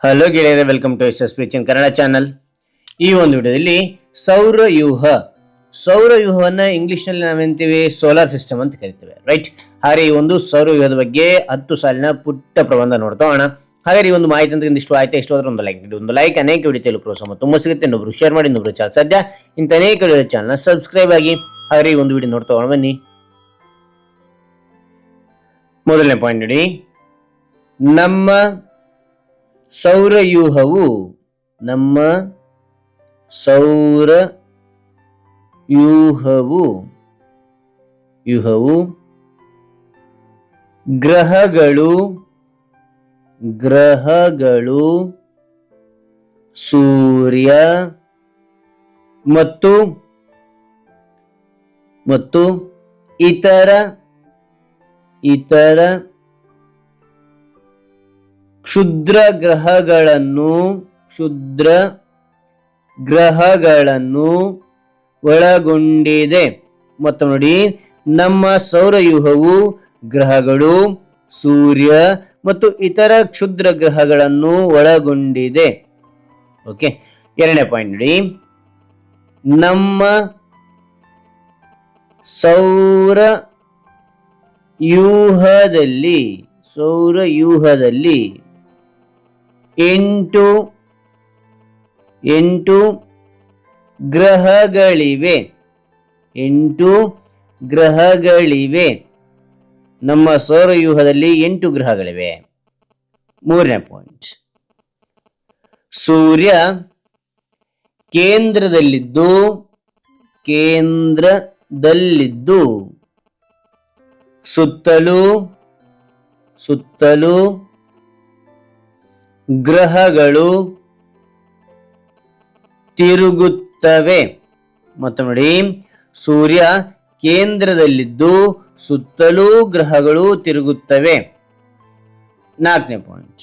Hello ಗೆಳೆಯರೆ, welcome to S S ಪ್ರೀಚಿನ್ Kannada channel. ಈ ಒಂದು ವಿಡಿಯೋದಲ್ಲಿ ಸೌರವ್ಯೂಹ ಸೌರವ್ಯೂಹವನ್ನ ಇಂಗ್ಲಿಷ್ ನಲ್ಲಿ ನಾವೇಂತೀವಿ ಸೋಲಾರ್ ಸಿಸ್ಟಮ್ ಅಂತ ಕರಿತೇವೆ, ರೈಟ್? ಹಾಗೆ ಈ ಒಂದು ಸೌರವ್ಯೂಹದ ಬಗ್ಗೆ 10 ಸಾಲಿನ ಪುಟ್ಟ ಪ್ರಬಂಧ ನೋಡ್ತಾ ಹೋಗೋಣ. ಹಾಗೆ ಈ ಒಂದು ಮಾಹಿತಿ ಅಂತ ಇಷ್ಟು ಆಯ್ತಾ, ಇಷ್ಟು ಹೋದ್ರೆ ಒಂದು ಲೈಕ್ ನೀಡಿ. ಒಂದು ಲೈಕ್ ಅನೇಕ ವಿಡಿಯೋ ತೆಲುಗು ಪ್ರೋತ್ಸಾಹ ತುಂಬಾ ಸಿಗುತ್ತೆ. ಇನ್ನೊಬ್ರು ಶೇರ್ ಮಾಡಿ, ಇನ್ನೊಬ್ರು ಚಾನಲ್ ಸದ್ಯ ಇಂಥ ಅನೇಕ ವಿಡಿಯೋ ಚಾನಲ್ ಸಬ್ಸ್ಕ್ರೈಬ್ ಆಗಿ. ಹಾಗೆ ಈ ಒಂದು ವಿಡಿಯೋ ನೋಡ್ತಾ ಹೋಗೋಣ ಬನ್ನಿ. ಮೊದಲನೇ ಪಾಯಿಂಟ್ ನೋಡಿ, ನಮ್ಮ ಸೌರವ್ಯೂಹವು ಗ್ರಹಗಳು ಸೂರ್ಯ ಮತ್ತು ಇತರ ಕ್ಷುದ್ರ ಗ್ರಹಗಳನ್ನು ಒಳಗೊಂಡಿದೆ. ಮತ್ತು ನೋಡಿ, ನಮ್ಮ ಸೌರವ್ಯೂಹವು ಗ್ರಹಗಳು, ಸೂರ್ಯ ಮತ್ತು ಇತರ ಕ್ಷುದ್ರ ಗ್ರಹಗಳನ್ನು ಒಳಗೊಂಡಿದೆ. ಓಕೆ, ಎರಡನೇ ಪಾಯಿಂಟ್ ನೋಡಿ, ನಮ್ಮ ಸೌರವ್ಯೂಹದಲ್ಲಿ 8 ಗ್ರಹಗಳಿವೆ. ನಮ್ಮ ಸೌರವ್ಯೂಹದಲ್ಲಿ 8 ಗ್ರಹಗಳಿವೆ. ಮೂರನೇ ಪಾಯಿಂಟ್, ಸೂರ್ಯ ಕೇಂದ್ರದಲ್ಲಿದ್ದು ಸುತ್ತಲೂ ಗ್ರಹಗಳು ತಿರುಗುತ್ತವೆ. ಮತ್ತು ನೋಡಿ, ಸೂರ್ಯ ಕೇಂದ್ರದಲ್ಲಿದ್ದು ಸುತ್ತಲೂ ಗ್ರಹಗಳು ತಿರುಗುತ್ತವೆ. ನಾಲ್ಕನೇ ಪಾಯಿಂಟ್,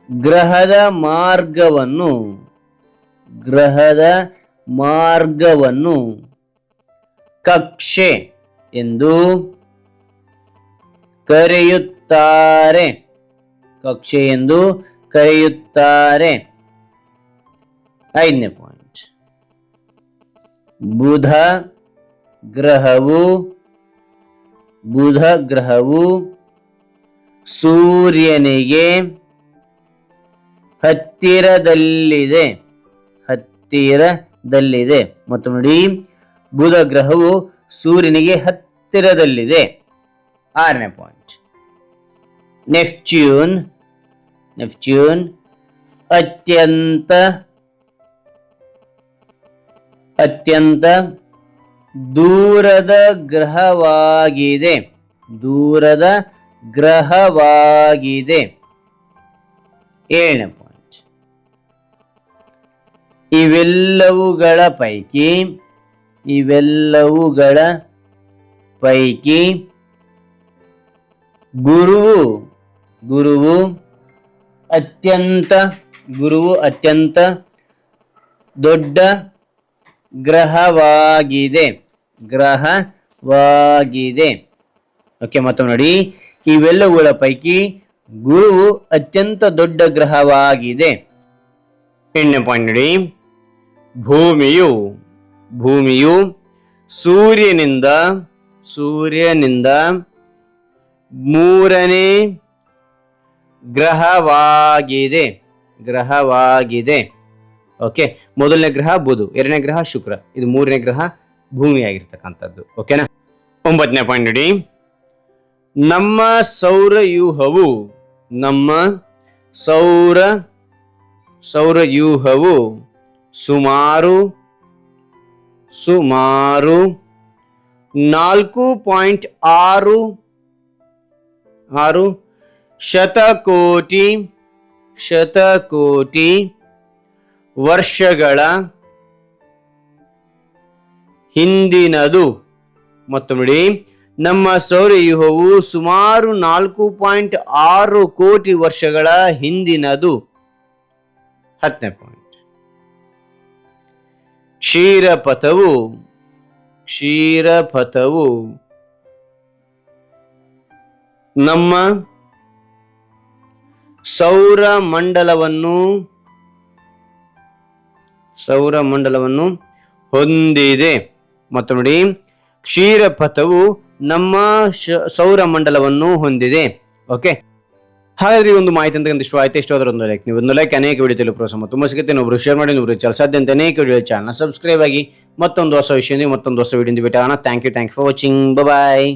ಗ್ರಹದ ಮಾರ್ಗವನ್ನು ಕಕ್ಷೆ ಎಂದು ಕರೆಯುತ್ತಾರೆ. ಐದನೇ ಪಾಯಿಂಟ್, ಬುಧ ಗ್ರಹವು ಸೂರ್ಯನಿಗೆ ಹತ್ತಿರದಲ್ಲಿದೆ. ಮತ್ತು ನೋಡಿ, ಬುಧ ಗ್ರಹವು ಸೂರ್ಯನಿಗೆ ಹತ್ತಿರದಲ್ಲಿದೆ. ಆರನೇ ಪಾಯಿಂಟ್, ನೆಪ್ಚ್ಯೂನ್ ಅತ್ಯಂತ ದೂರದ ಗ್ರಹವಾಗಿದೆ. ಏಳನೇ ಪಾಯಿಂಟ್, ಇವೆಲ್ಲವುಗಳ ಪೈಕಿ ಗುರುವು ಅತ್ಯಂತ ದೊಡ್ಡ ಗ್ರಹವಾಗಿದೆ. ಓಕೆ, ಮತ್ತೊಮ್ಮೆ ನೋಡಿ, ಇವೆಲ್ಲವುಗಳ ಪೈಕಿ ಗುರುವು ಅತ್ಯಂತ ದೊಡ್ಡ ಗ್ರಹವಾಗಿದೆ. ಎಂಟನೇ ಪಾಯಿಂಟ್ ನೋಡಿ, ಭೂಮಿಯು ಸೂರ್ಯನಿಂದ ಮೂರನೇ ಗ್ರಹವಾಗಿದೆ. ಓಕೆ, ಮೊದಲನೇ ಗ್ರಹ ಬುಧ, ಎರಡನೇ ಗ್ರಹ ಶುಕ್ರ, ಇದು ಮೂರನೇ ಗ್ರಹ ಭೂಮಿ ಆಗಿರ್ತಕ್ಕಂಥದ್ದು. ಓಕೆನಾ? ಒಂಬತ್ತನೇ ಪಾಯಿಂಟ್ ನೋಡಿ, ನಮ್ಮ ಸೌರವ್ಯೂಹವು ಸುಮಾರು 4.6 ಶತಕೋಟಿ ವರ್ಷಗಳ ಹಿಂದಿನದು. ಮತ್ತು ನೋಡಿ, ನಮ್ಮ ಸೌರವ್ಯೂಹವು ಸುಮಾರು 4.6 ಕೋಟಿ ವರ್ಷಗಳ ಹಿಂದಿನದು. 10ನೇ ಪಾಯಿಂಟ್, ಕ್ಷೀರಪಥವು ನಮ್ಮ ಸೌರಮಂಡಲವನ್ನು ಹೊಂದಿದೆ. ಮತ್ತು ನೋಡಿ, ಕ್ಷೀರಪಥವು ನಮ್ಮ ಸೌರಮಂಡಲವನ್ನು ಹೊಂದಿದೆ. ಓಕೆ, ಹಾಗಾದ್ರೆ ಈ ಒಂದು ಮಾಹಿತಿ ಅಂತ ಇಷ್ಟು ಆಯ್ತು. ಇಷ್ಟು ಅದರ ಒಂದು ಲೈಕ್, ನೀವು ಒಂದು ಲೈಕ್ ಅನೇಕ ವಿಡಿಯೋ ತಲುಪುವ ಪ್ರೋತ್ಸಾಹ ತುಂಬ ಸಿಗುತ್ತೆ. ಒಬ್ರು ಶೇರ್ ಮಾಡಿ, ಒಬ್ರು ಚಾನಲ್ ಸಾಧ್ಯ ಅಂತ ಅನೇಕ ವಿಡಿಯೋ ಚಾನಲ್ ಸಬ್ಸ್ಕ್ರೈಬ್ ಆಗಿ ಮತ್ತೊಂದು ಹೊಸ ವಿಷಯ, ಮತ್ತೊಂದು ಹೊಸ ವಿಡಿಯೋ ಭೇಟಿ ಆಗೋಣ. Thank you for watching. Bye.